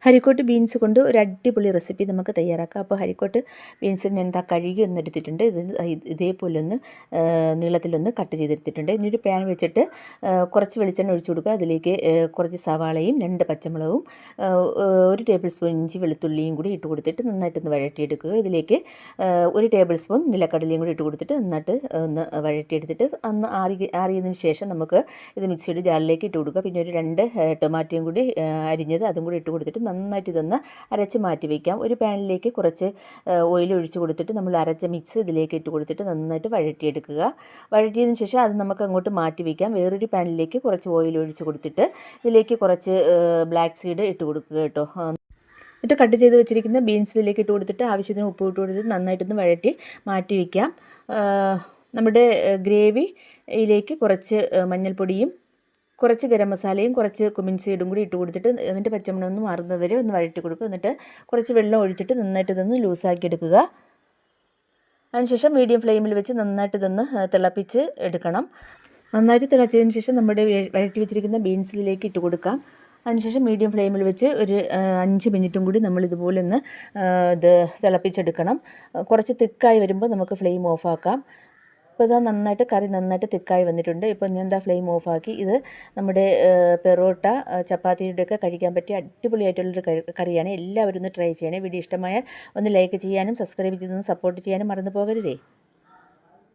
ഹരിക്കോട്ട് beans കൊണ്ട് ഒരു അടിപൊളി റെസിപ്പി നമുക്ക് തയ്യാറാക്കാം. അപ്പോൾ ഹരിക്കോട്ട് ബീൻസ് ഞാൻ കഴുകി ഒന്ന് എടുത്തിട്ടുണ്ട്. ഇതേപോലെ ഒന്ന് നീളത്തിലൊന്ന് കട്ട് ചെയ്തെടുത്തിട്ടുണ്ട്. ഇനി ഒരു പാൻ വെച്ചിട്ട് കുറച്ച് വെളിച്ചെണ്ണ ഒഴിച്ചു കൊടുക്കുക. അതിലേക്ക് കുറച്ച് സവാളയും 2 പച്ചമുളകും 1 ടേബിൾ സ്പൂൺ ഇഞ്ചി വെളുത്തുള്ളിയും കൂടി ഇട്ട് കൊടുത്തിട്ട് നന്നായിട്ടൊന്ന് വഴറ്റിയെടുക്കുക. ഇതിലേക്ക് 1 ടേബിൾ സ്പൂൺ നിലക്കടലയും കൂടി ഇട്ട് കൊടുത്തിട്ട് നന്നായിട്ട് ഒന്ന് വഴറ്റിയെടുത്തിട്ട് ആറിയതിന് ശേഷം നമുക്ക് ഇത് മിക്സിയുടെ ജാറിലേക്ക് ഇട്ട് കൊടുക്കുക. പിന്നെ ഒരു 2 ടൊമാറ്റോയും കൂടി അരിഞ്ഞത് അതും കൂടി ഇട്ട് കൊടുത്തിട്ട് നന്നായിട്ട് ഇതൊന്ന് അരച്ച് മാറ്റി വയ്ക്കാം. ഒരു പാനിലേക്ക് കുറച്ച് ഓയിൽ ഒഴിച്ച് കൊടുത്തിട്ട് നമ്മൾ അരച്ച മിക്സ് ഇതിലേക്ക് ഇട്ട് കൊടുത്തിട്ട് നന്നായിട്ട് വഴറ്റിയെടുക്കുക. വഴറ്റിയതിന് ശേഷം അത് നമുക്ക് അങ്ങോട്ട് മാറ്റി വയ്ക്കാം. വേറൊരു പാനിലേക്ക് കുറച്ച് ഓയിൽ ഒഴിച്ച് കൊടുത്തിട്ട് ഇതിലേക്ക് കുറച്ച് ബ്ലാക്ക് സീഡ് ഇട്ട് കൊടുക്കുക കേട്ടോ. എന്നിട്ട് കട്ട് ചെയ്ത് വെച്ചിരിക്കുന്ന ബീൻസ് ഇതിലേക്ക് ഇട്ട് കൊടുത്തിട്ട് ആവശ്യത്തിന് ഉപ്പ് ഇട്ട് കൊടുത്തിട്ട് നന്നായിട്ടൊന്ന് വഴറ്റി മാറ്റി വയ്ക്കാം. നമ്മുടെ ഗ്രേവിയിലേക്ക് കുറച്ച് മഞ്ഞൾപ്പൊടിയും കുറച്ച് ഗരം മസാലയും കുറച്ച് കുമിൻ സീഡും കൂടി ഇട്ട് കൊടുത്തിട്ട് എന്നിട്ട് പച്ചമണം ഒന്ന് മാറുന്നത് വരെ ഒന്ന് വഴറ്റി കൊടുക്കുക. എന്നിട്ട് കുറച്ച് വെള്ളം ഒഴിച്ചിട്ട് നന്നായിട്ട് ഇതൊന്ന് ലൂസാക്കി എടുക്കുക. അതിനുശേഷം മീഡിയം ഫ്ലെയിമിൽ വെച്ച് നന്നായിട്ട് ഇതൊന്ന് തിളപ്പിച്ച് എടുക്കണം. നന്നായിട്ട് തിളച്ചതിന് ശേഷം നമ്മുടെ വഴറ്റി വെച്ചിരിക്കുന്ന ബീൻസ് ഇതിലേക്ക് ഇട്ട് കൊടുക്കാം. അതിനുശേഷം മീഡിയം ഫ്ലെയിമിൽ വെച്ച് ഒരു 5 മിനിറ്റും കൂടി നമ്മൾ ഇതുപോലെ ഒന്ന് ഇത് തിളപ്പിച്ചെടുക്കണം. കുറച്ച് തിക്കായി വരുമ്പോൾ നമുക്ക് ഫ്ലെയിം ഓഫാക്കാം. ഇപ്പോൾ ഇതാ കറി നന്നായിട്ട് തിക്കായി വന്നിട്ടുണ്ട്. ഇപ്പോൾ ഞാൻ ഫ്ലെയിം ഓഫാക്കി. ഇത് നമ്മുടെ പെറോട്ട ചപ്പാത്തിയുടെയൊക്കെ കഴിക്കാൻ പറ്റിയ അടിപൊളിയായിട്ടുള്ളൊരു കറിയാണ്. എല്ലാവരും ഒന്ന് ട്രൈ ചെയ്യണേ. വീഡിയോ ഇഷ്ടമായാൽ ഒന്ന് ലൈക്ക് ചെയ്യാനും സബ്സ്ക്രൈബ് ചെയ്തൊന്ന് സപ്പോർട്ട് ചെയ്യാനും മറന്നു പോകരുതേ.